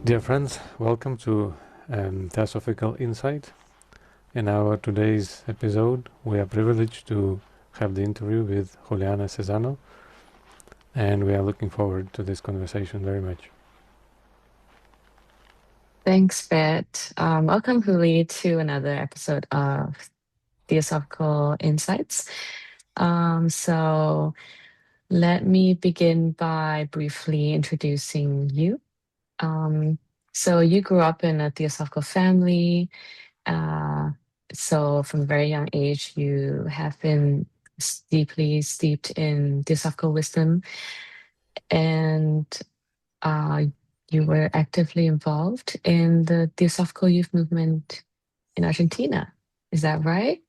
Dear friends, welcome to Theosophical Insight. In our today's episode, we are privileged to have the interview with Juli Cesano, and we are looking forward to this conversation very much. Thanks, Bet. Welcome, Juli, to another episode of Theosophical Insights. So let me begin by briefly introducing you. So you grew up in a theosophical family. So from a very young age, you have been deeply steeped in theosophical wisdom, and uh, you were actively involved in the Theosophical Youth Movement in Argentina. Is that right?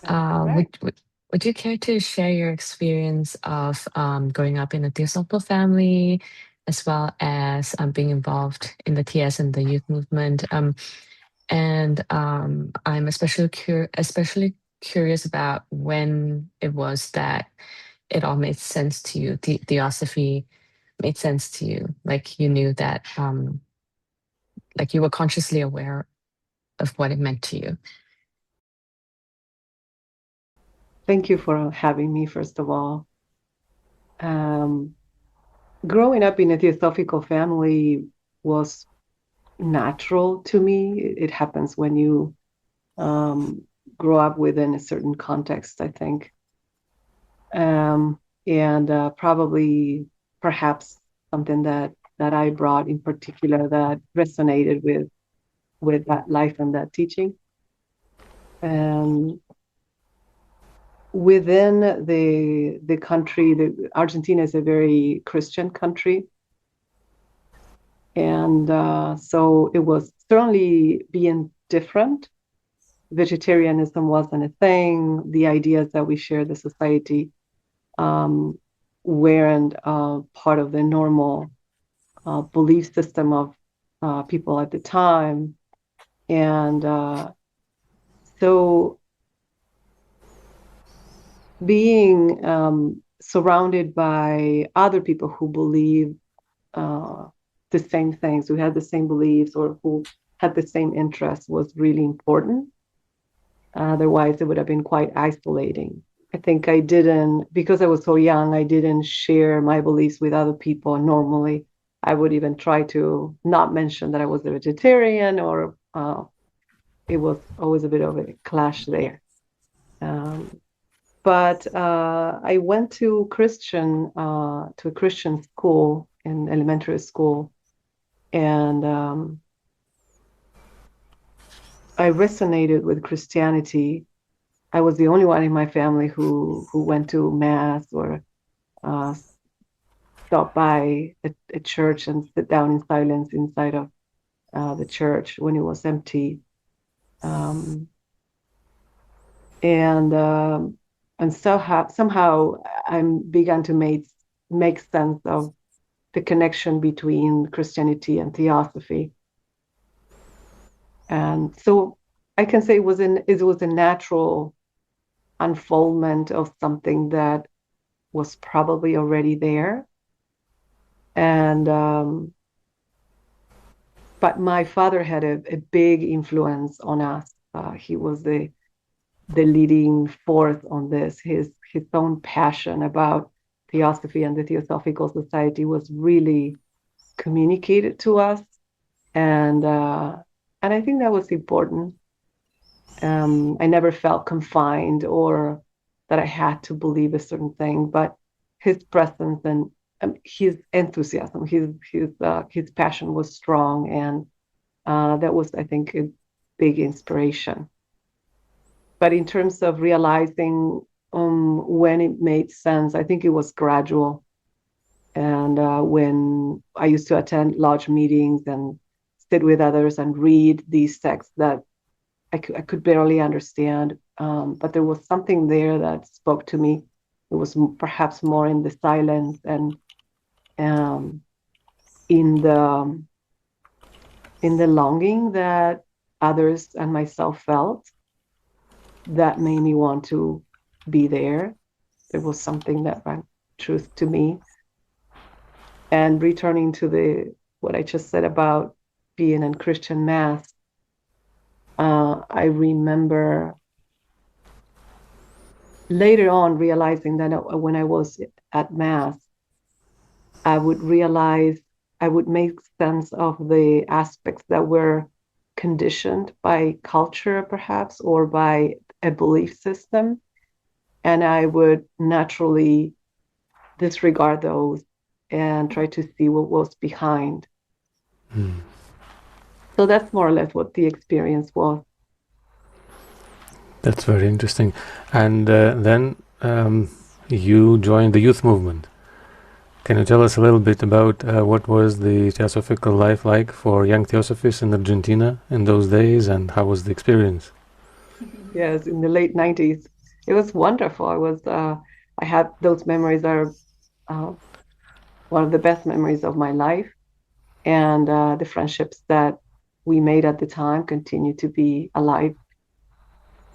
That's Uh, correct. would you care to share your experience of growing up in a theosophical family, as well as being involved in the TS and the youth movement? I'm especially curious about when it was that it all made sense to you. Theosophy made sense to you, like you knew that, like you were consciously aware of what it meant to you. Thank you for having me, first of all. Growing up in a theosophical family was natural to me. It happens when you um, grow up within a certain context, I think. And probably, perhaps something that I brought in particular that resonated with that life and that teaching. And within the country, Argentina is a very Christian country, and so it was certainly being different. Vegetarianism wasn't a thing. The ideas that we share, the society, um, weren't part of the normal belief system of people at the time, and so being surrounded by other people who believe the same things, who had the same beliefs, or who had the same interests was really important. Otherwise, it would have been quite isolating. I think I didn't, because I was so young, I didn't share my beliefs with other people. Normally, I would even try to not mention that I was a vegetarian, or it was always a bit of a clash there. Um, but I went to a Christian school in elementary school, and I resonated with Christianity. I was the only one in my family who went to mass or uh, stop by a church and sit down in silence inside of the church when it was empty. Um, and somehow I began to make sense of the connection between Christianity and Theosophy. And so I can say it was a natural unfoldment of something that was probably already there. And but my father had a big influence on us. He was the leading force on this. His own passion about Theosophy and the Theosophical Society was really communicated to us, and I think that was important. I never felt confined or that I had to believe a certain thing, but his presence and his enthusiasm, his passion was strong, and that was, I think, a big inspiration. But in terms of realizing when it made sense, I think it was gradual. And when I used to attend large meetings and sit with others and read these texts that I could barely understand, but there was something there that spoke to me. It was perhaps more in the silence and um, in the longing that others and myself felt that made me want to be there. There was something that rang truth to me. And returning to what I just said about being in Christian Mass, I remember later on realizing that when I was at Mass, I would make sense of the aspects that were conditioned by culture, perhaps, or by a belief system. And I would naturally disregard those and try to see what was behind. So that's more or less what the experience was. That's very interesting. And then you joined the youth movement. Can you tell us a little bit about what was the theosophical life like for young theosophists in Argentina in those days, and how was the experience? Yes, in the late 90s. It was wonderful. I had those memories are one of the best memories of my life. And the friendships that we made at the time continue to be alive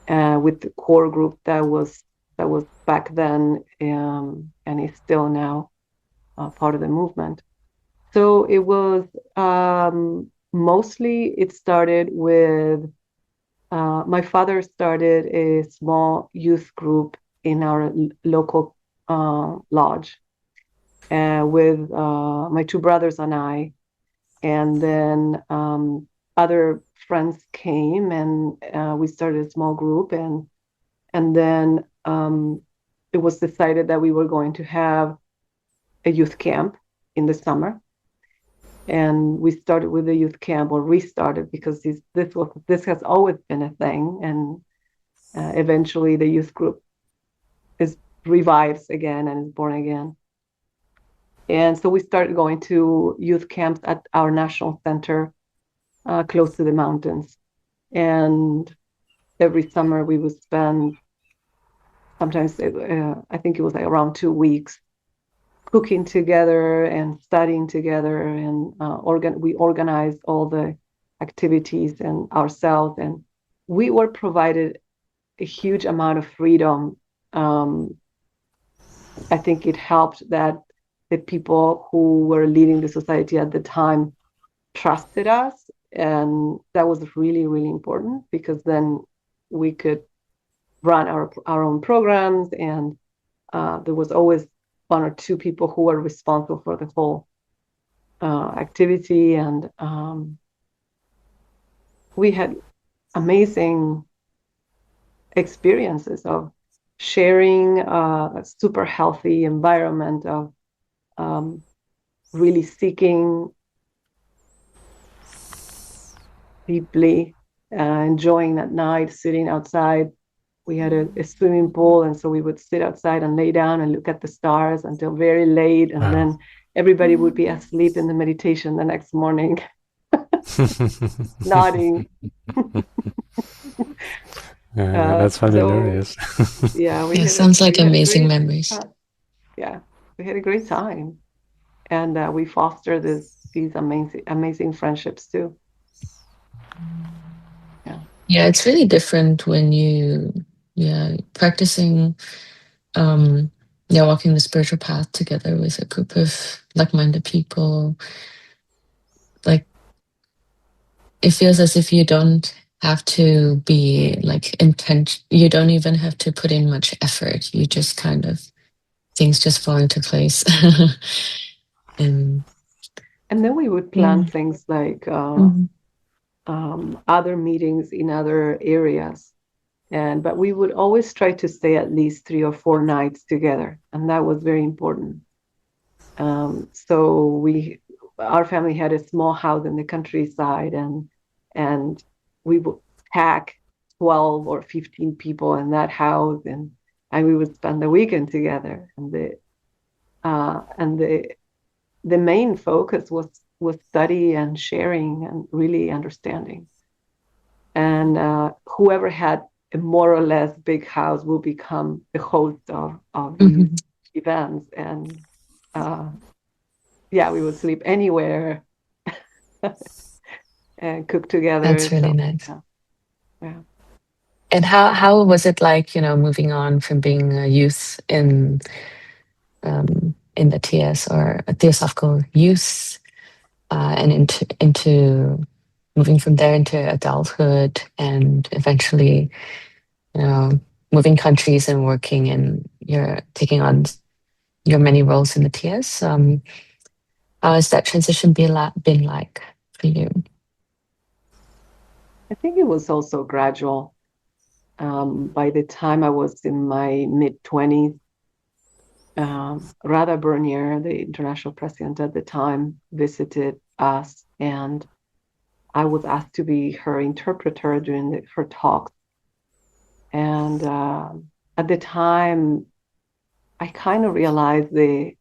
with the core group that was back then and is still now part of the movement. So it was mostly, it started with my father started a small youth group in our local lodge with my two brothers and I. And then other friends came, and we started a small group. And then it was decided that we were going to have a youth camp in the summer. And we started with the youth camp, or restarted, because this has always been a thing. And eventually the youth group revives again and is born again. And so we started going to youth camps at our national center close to the mountains. And every summer we would spend, sometimes I think it was like around 2 weeks, cooking together and studying together. And we organized all the activities and ourselves. And we were provided a huge amount of freedom. I think it helped that the people who were leading the society at the time trusted us. And that was really, really important, because then we could run our own programs. And there was always 1 or 2 people who were responsible for the whole activity. And we had amazing experiences of sharing a super healthy environment, of really seeking deeply, enjoying at night, sitting outside. We had a swimming pool, and so we would sit outside and lay down and look at the stars until very late, and then everybody would be asleep in the meditation the next morning, nodding. That's familiar, yes. Yeah, sounds like amazing memories. Yeah, we had a great time, and we fostered these amazing friendships too. Yeah, it's really different when practicing, walking the spiritual path together with a group of like-minded people. Like, it feels as if you don't have to be like you don't even have to put in much effort. You just kind of, things just fall into place. and then we would plan things like other meetings in other areas. But we would always try to stay at least 3 or 4 nights together. And that was very important. So our family had a small house in the countryside, and we would pack 12 or 15 people in that house, and we would spend the weekend together. And the main focus was study and sharing and really understanding. And whoever had a more or less big house will become the host of these events. And we would sleep anywhere and cook together. That's really nice. Yeah. And how was it like, moving on from being a youth in the TS or a Theosophical Youth and into moving from there into adulthood, and eventually, moving countries and working, and you're taking on your many roles in the TS. How has that transition been like for you? I think it was also gradual. By the time I was in my mid-20s, Rada Bernier, the international president at the time, visited us, and I was asked to be her interpreter during her talks. And at the time, I kind of realized the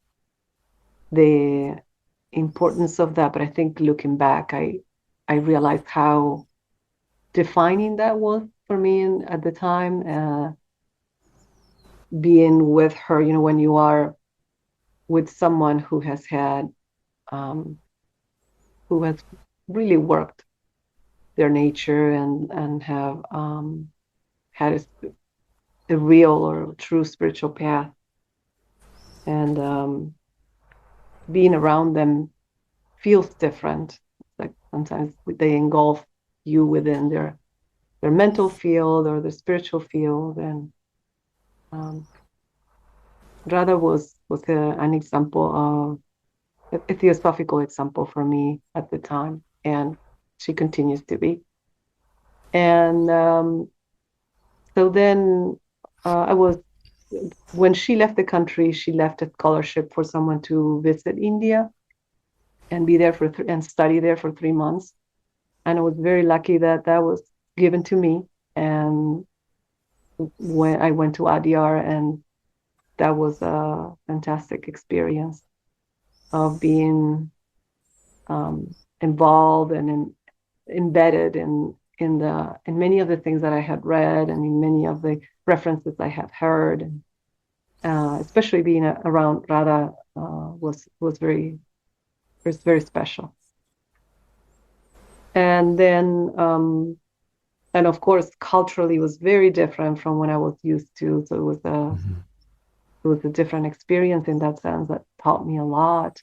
importance of that. But I think looking back, I realized how defining that was for me at the time. Being with her, when you are with someone who has really worked their nature and have had a real or true spiritual path, and being around them feels different. Like sometimes they engulf you within their mental field or the spiritual field, and Radha was an example of a theosophical example for me at the time, and she continues to be. And so then when she left the country, she left a scholarship for someone to visit India and be there and study there for 3 months. And I was very lucky that was given to me. And when I went to Adyar, and that was a fantastic experience of being involved and embedded in many of the things that I had read, and in many of the references I had heard, and especially being around Radha was very special. And then and of course culturally it was very different from what I was used to, so it was a different experience in that sense that taught me a lot.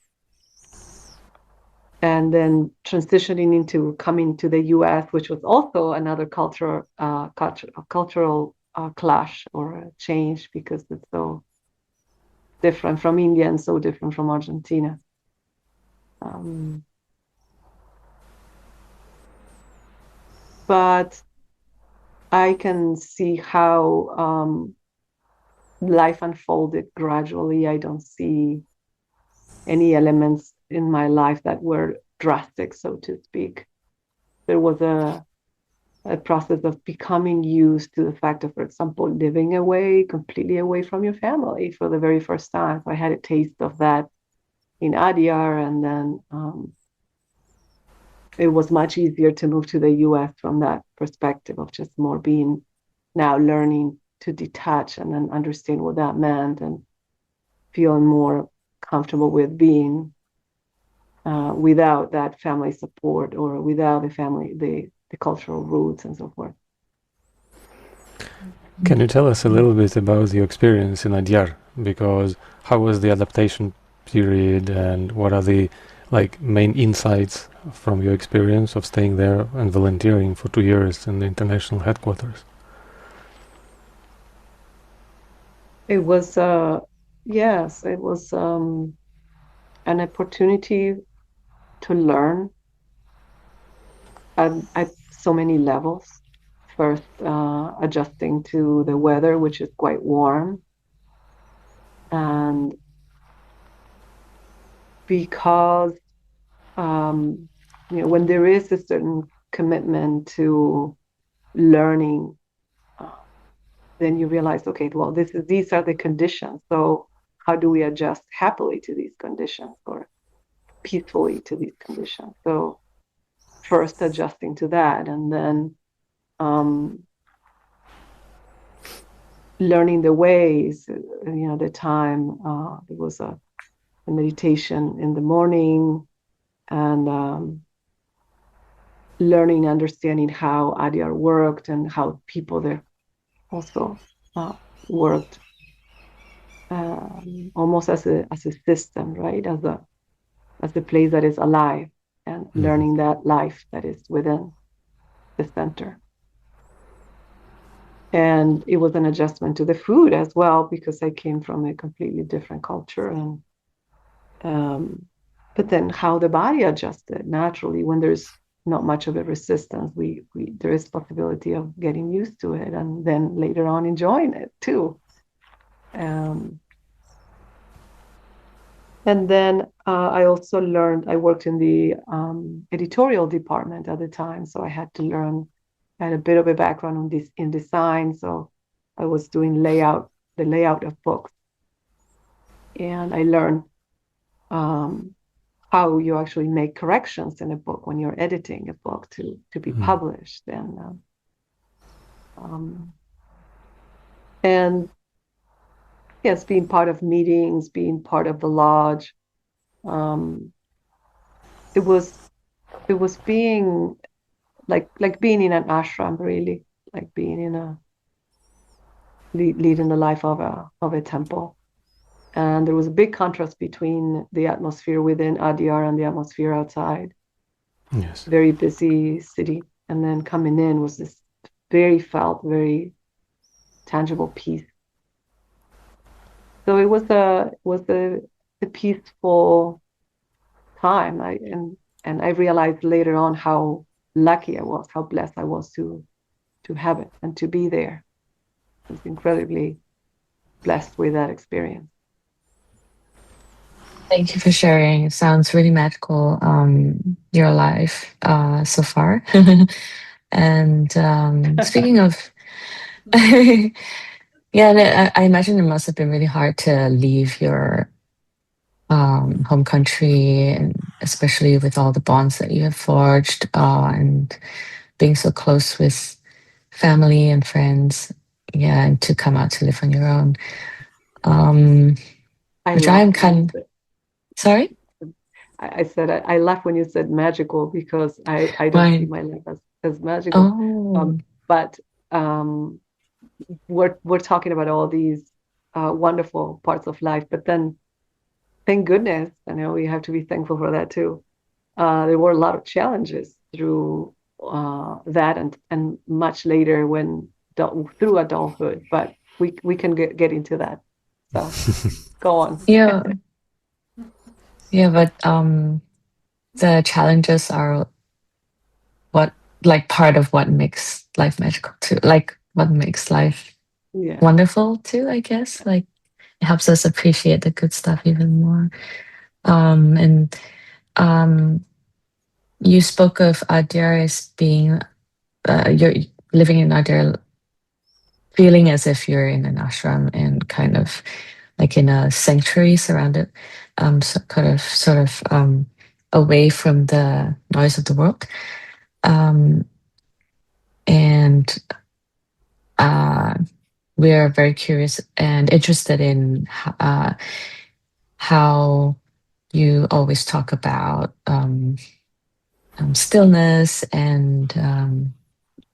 And then transitioning into coming to the US, which was also another cultural clash or a change, because it's so different from India and so different from Argentina. But I can see how life unfolded gradually. I don't see any elements in my life that were drastic, so to speak. There was a process of becoming used to the fact of, for example, living completely away from your family for the very first time. So I had a taste of that in Adyar, and then it was much easier to move to the US from that perspective of just more being now learning to detach and then understand what that meant, and feeling more comfortable with being without that family support, or without the cultural roots and so forth. Can you tell us a little bit about your experience in Adyar? Because how was the adaptation period, and what are the main insights from your experience of staying there and volunteering for 2 years in the international headquarters? It was yes, it was an opportunity to learn at so many levels. First, adjusting to the weather, which is quite warm, and because when there is a certain commitment to learning, then you realize, okay, well, these are the conditions. So how do we adjust happily to these conditions, or peacefully to these conditions? So first adjusting to that, and then learning the ways. The time there was a meditation in the morning, and learning, understanding how Adyar worked, and how people there also worked almost as a system, right? As a place that is alive. and learning that life that is within the center. And it was an adjustment to the food as well, because I came from a completely different culture. And but then how the body adjusted naturally when there's not much of a resistance, there is possibility of getting used to it, and then later on enjoying it too. And then I also learned, I worked in the editorial department at the time, so I had to learn, I had a bit of a background on this in design, so I was doing the layout of books. And I learned how you actually make corrections in a book when you're editing a book to be published. And yes, being part of meetings, being part of the lodge. It was being like being in an ashram, really, like being in a leading the life of a temple. And there was a big contrast between the atmosphere within Adyar and the atmosphere outside. Yes. Very busy city, and then coming in was this very tangible peace. So it was a peaceful time. And I realized later on how lucky I was, how blessed I was to have it and to be there. I was incredibly blessed with that experience. Thank you for sharing. It sounds really magical, your life so far. And speaking of, yeah, I imagine it must have been really hard to leave your home country, and especially with all the bonds that you have forged, and being so close with family and friends. Yeah, and to come out to live on your own. Which I'm kind of, sorry? I said I laugh when you said magical, because I don't see my life as magical. Oh. But we're talking about all these wonderful parts of life, but then thank goodness, we have to be thankful for that too. There were a lot of challenges through that and much later through adulthood, but we can get into that. So go on. Yeah. Yeah, but the challenges are part of what makes life magical too. Like what makes life wonderful too, I guess. Like it helps us appreciate the good stuff even more. And you spoke of Adyar as being you're living in Adyar, feeling as if you're in an ashram and kind of like in a sanctuary surrounded, sort of away from the noise of the world. And we're very curious and interested in how you always talk about stillness and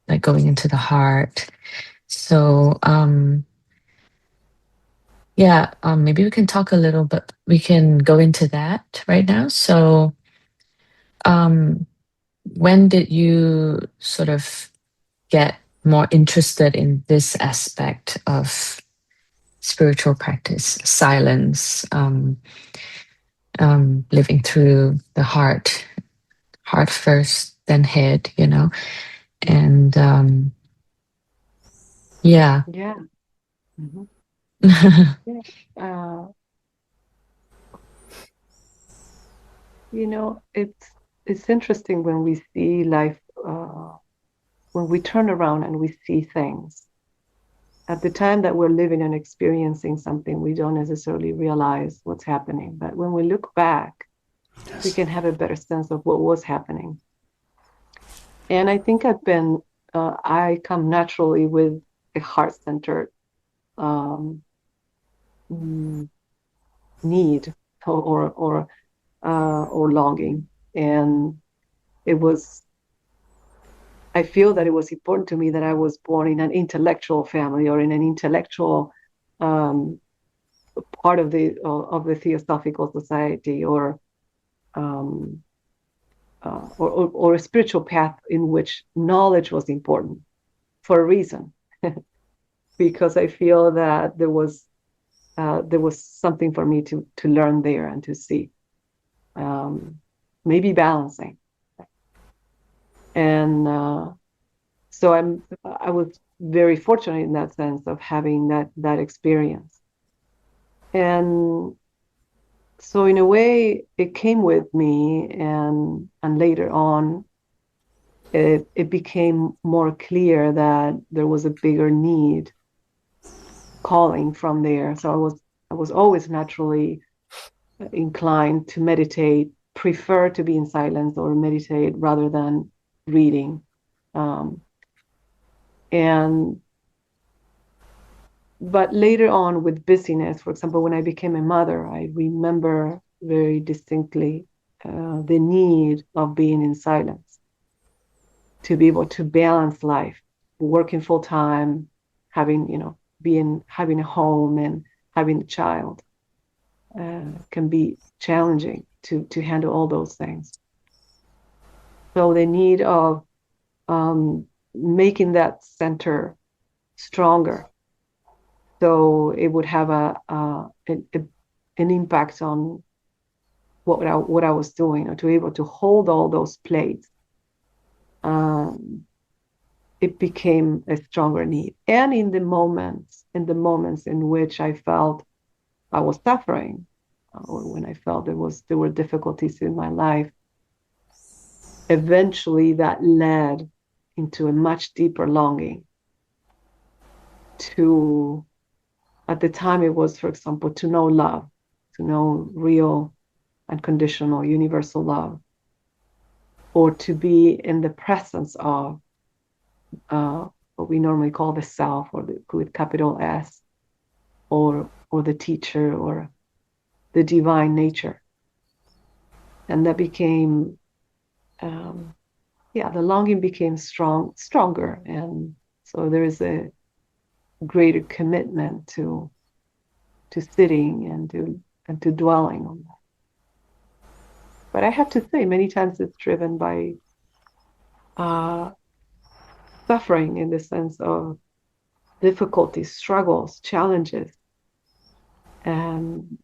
like going into the heart. So maybe we can talk a little bit. We can go into that right now. So when did you sort of get more interested in this aspect of spiritual practice, silence, living through the heart first, then head, and yeah. Yeah. Mm-hmm. Yeah. It's interesting when we see life, when we turn around and we see things. At the time that we're living and experiencing something, we don't necessarily realize what's happening. But when we look back, we can have a better sense of what was happening. And I think I come naturally with a heart-centered need or longing. And I feel that it was important to me that I was born in an intellectual family or in an intellectual part of the Theosophical Society, or or a spiritual path in which knowledge was important for a reason, because I feel that there was something for me to learn there and to see, maybe balancing. And so I was very fortunate in that sense of having that experience. And so in a way, it came with me, and later on, it became more clear that there was a bigger need calling from there. So I was always naturally inclined to meditate, prefer to be in silence or meditate rather than reading. But later on with busyness, for example, when I became a mother, I remember very distinctly the need of being in silence to be able to balance life, working full time, having a home and having a child can be challenging to handle all those things. So the need of making that center stronger, so it would have an impact on what I was doing, or to be able to hold all those plates. It became a stronger need. And in the moments in which I felt I was suffering, or when I felt there were difficulties in my life, eventually that led into a much deeper longing to, at the time it was, for example, to know love, to know real, unconditional, universal love, or to be in the presence of what we normally call the self, or with capital S, or the teacher, or the divine nature. And that became, the longing became stronger. And so there is a greater commitment to sitting and to dwelling on that. But I have to say, many times it's driven by suffering, in the sense of difficulties, struggles, challenges. And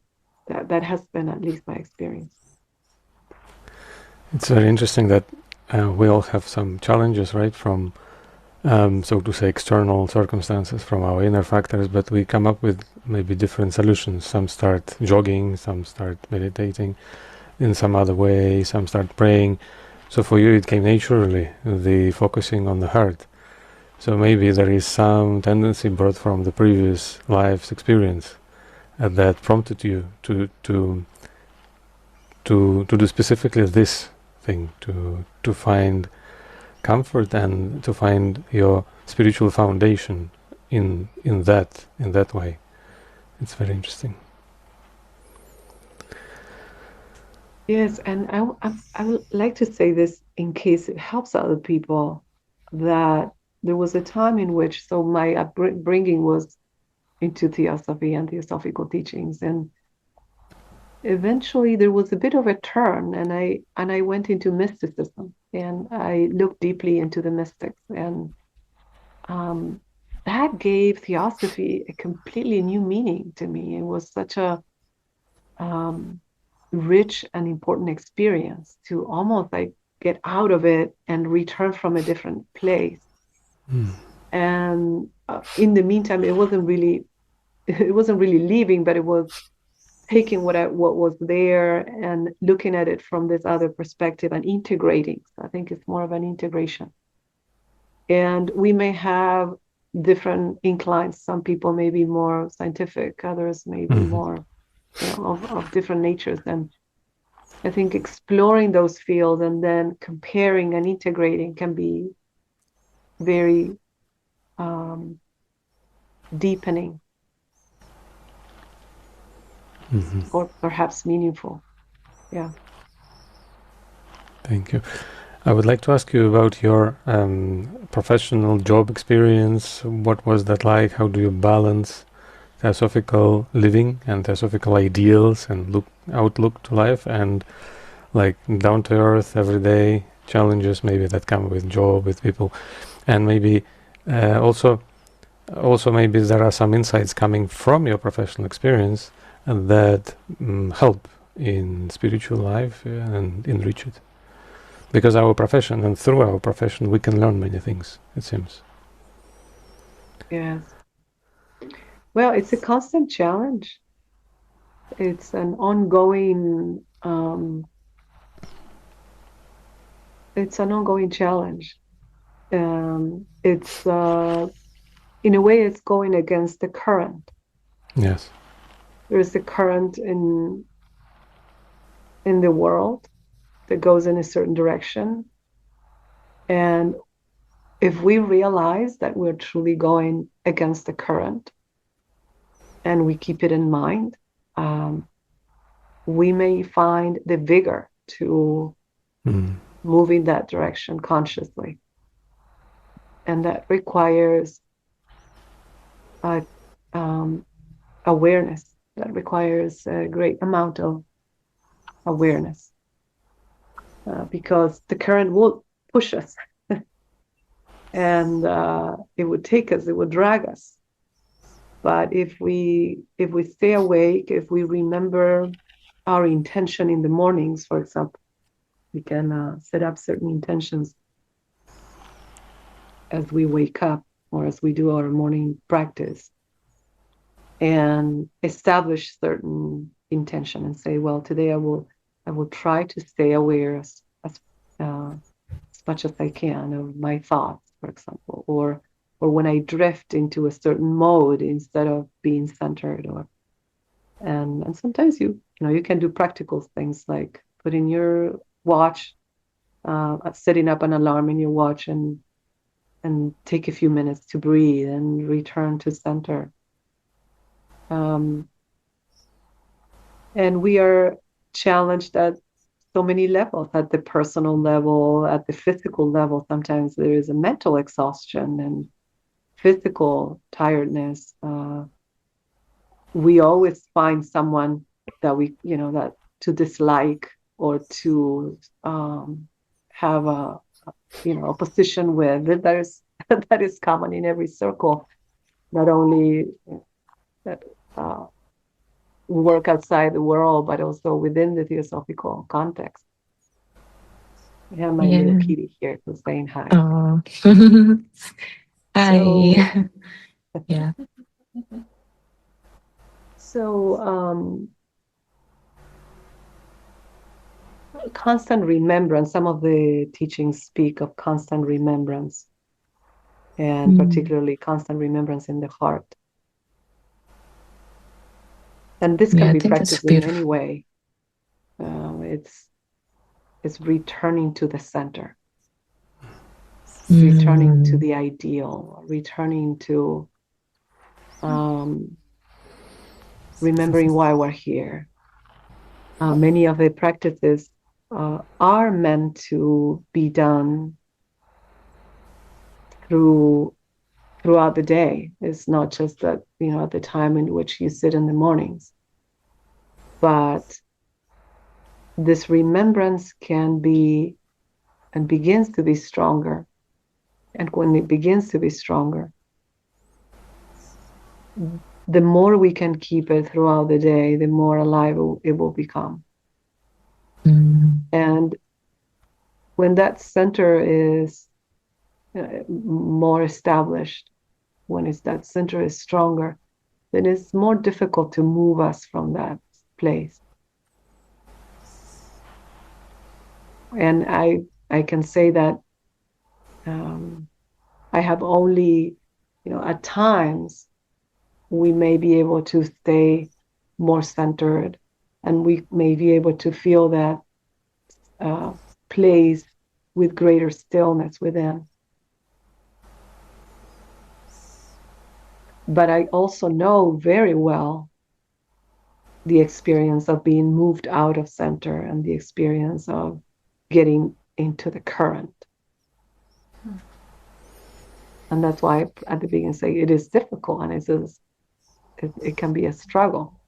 that has been at least my experience. It's very interesting that we all have some challenges, right, from so to say, external circumstances, from our inner factors, but we come up with maybe different solutions. Some start jogging, some start meditating in some other way, some start praying. So for you it came naturally, the focusing on the heart. So maybe there is some tendency brought from the previous life's experience that prompted you to do specifically this thing, to find comfort and to find your spiritual foundation in that way. It's very interesting. Yes, and I would like to say this in case it helps other people, that there was a time in which, so my upbringing was into theosophy and theosophical teachings, and eventually there was a bit of a turn, and I went into mysticism, and I looked deeply into the mystics, and that gave theosophy a completely new meaning to me. It was such a rich and important experience to almost like get out of it and return from a different place. And in the meantime, it wasn't really leaving, but it was taking what was there and looking at it from this other perspective and integrating. So I think it's more of an integration. And we may have different inclines. Some people may be more scientific, others may be more of different natures. And I think exploring those fields and then comparing and integrating can be very deepening, or perhaps meaningful. Yeah. Thank you. I would like to ask you about your professional job experience. What was that like? How do you balance theosophical living and theosophical ideals and outlook to life, and like down to earth, everyday challenges, maybe that come with job, with people, and maybe also maybe there are some insights coming from your professional experience that help in spiritual life and enrich it. Because our profession, and through our profession, we can learn many things, it seems. Yes. Well, it's a constant challenge. It's an ongoing challenge. It's in a way, it's going against the current. Yes. There is a current in the world that goes in a certain direction, and if we realize that we're truly going against the current, and we keep it in mind, we may find the vigor to move in that direction consciously. And that requires awareness. That requires a great amount of awareness, because the current will push us and it would take us, it would drag us. But if we stay awake, if we remember our intention in the mornings, for example, we can set up certain intentions as we wake up or as we do our morning practice, and establish certain intention and say, well, today I will try to stay aware as much as I can of my thoughts, for example, or when I drift into a certain mode instead of being centered, and sometimes you can do practical things like putting your watch, setting up an alarm in your watch, and take a few minutes to breathe and return to center. And we are challenged at so many levels, at the personal level, at the physical level. Sometimes there is a mental exhaustion and physical tiredness. We always find someone that we, that to dislike or to have a position with. That is common in every circle, not only that work outside the world, but also within the theosophical context. I have my little kitty here who's saying hi. Oh. Hi. Yeah. So constant remembrance. Some of the teachings speak of constant remembrance, and particularly constant remembrance in the heart. And this can be practiced in any way. It's returning to the center, returning to the ideal, returning to remembering why we're here. Many of the practices are meant to be done throughout the day. It's not just that, at the time in which you sit in the mornings, but this remembrance can be and begins to be stronger. And when it begins to be stronger, the more we can keep it throughout the day, the more alive it will become. And when that center is more established, when that center is stronger, then it's more difficult to move us from that place. And I can say that I have only, at times we may be able to stay more centered, and we may be able to feel that place with greater stillness within. But I also know very well the experience of being moved out of center and the experience of getting into the current. And that's why at the beginning say it is difficult, and it can be a struggle.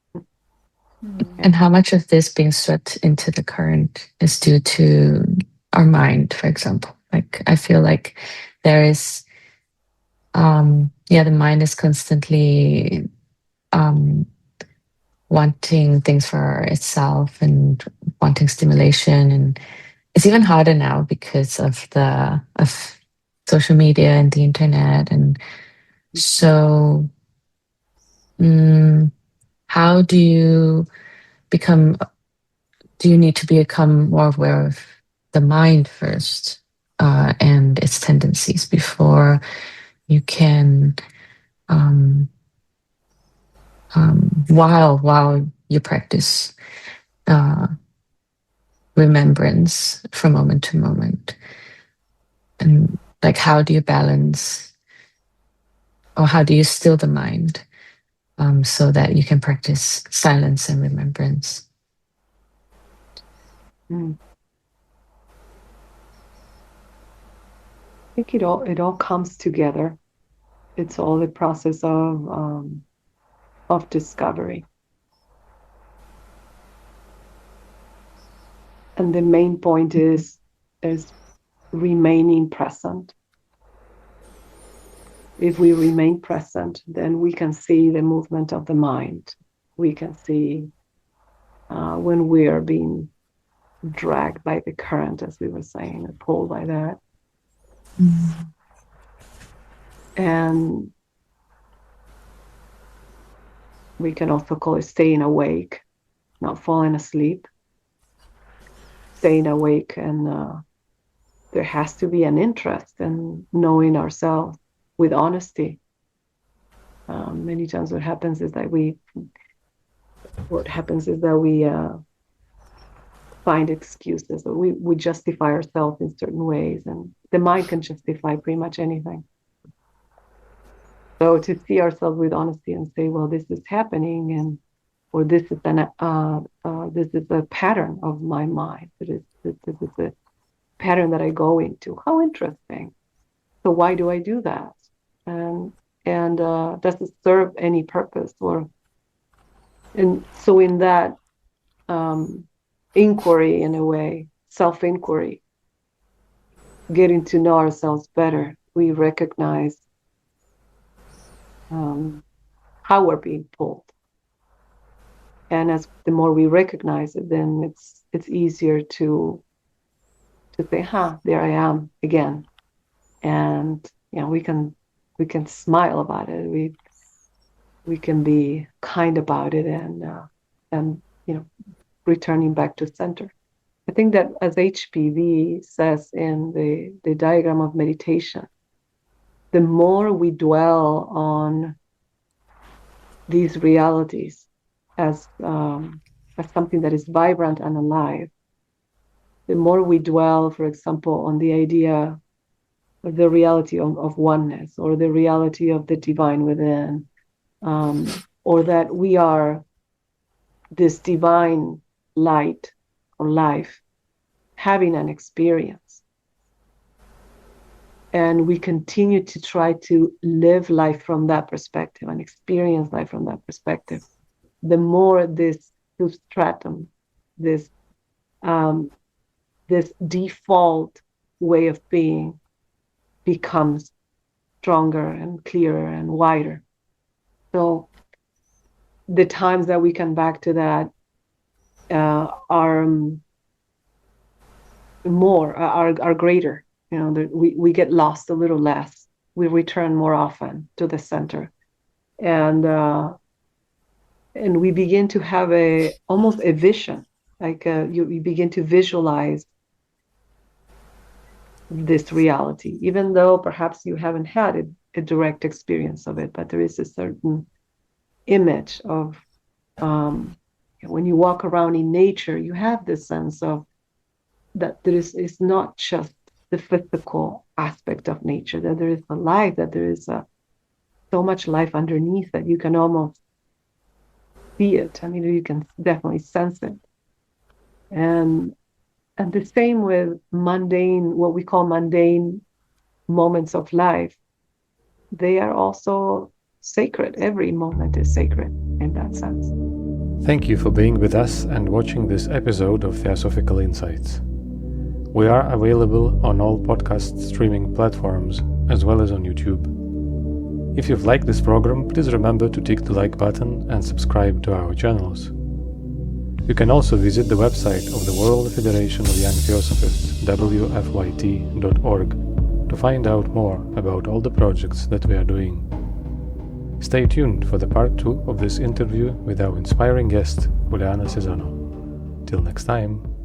And how much of this being swept into the current is due to our mind, for example? Like, I feel like there is, the mind is constantly wanting things for itself and wanting stimulation, and it's even harder now because of social media and the internet. And so, how do you become? Do you need to become more aware of the mind first and its tendencies before you can, while you practice remembrance from moment to moment? And like, how do you balance, or how do you still the mind so that you can practice silence and remembrance? I think it all comes together. It's all the process of discovery. And the main point is remaining present. If we remain present, then we can see the movement of the mind. We can see when we are being dragged by the current, as we were saying, or pulled by that. And we can also call it staying awake, not falling asleep. Staying awake, and there has to be an interest in knowing ourselves with honesty. Many times what happens is that we find excuses, or we justify ourselves in certain ways, and the mind can justify pretty much anything. So to see ourselves with honesty and say, well, this is happening, or this is a pattern of my mind. This is a pattern that I go into. How interesting. So why do I do that? And does it serve any purpose? And so in that inquiry, in a way, self-inquiry, getting to know ourselves better, we recognize how we're being pulled. And as the more we recognize it, then it's easier to say, there I am again. And we can smile about it. We can be kind about it, and returning back to center. I think that, as HPV says in the diagram of meditation, the more we dwell on these realities as something that is vibrant and alive, the more we dwell, for example, on the idea of the reality of oneness, or the reality of the divine within, or that we are this divine light or life having an experience, and we continue to try to live life from that perspective and experience life from that perspective, the more this substratum, this default way of being, becomes stronger and clearer and wider. So the times that we come back to that are greater. We get lost a little less. We return more often to the center, and we begin to have almost a vision, like you begin to visualize this reality, even though perhaps you haven't had a direct experience of it, but there is a certain image of when you walk around in nature, you have this sense of that it's not just the physical aspect of nature, that there is a life, that there is so much life underneath that you can almost see it. I mean, you can definitely sense it. And the same with what we call mundane moments of life. They are also sacred. Every moment is sacred in that sense. Thank you for being with us and watching this episode of Theosophical Insights. We are available on all podcast streaming platforms as well as on YouTube. If you've liked this program, please remember to tick the like button and subscribe to our channels. You can also visit the website of the World Federation of Young Theosophists, WFYT.org, to find out more about all the projects that we are doing. Stay tuned for the part 2 of this interview with our inspiring guest, Juli Cesano. Till next time.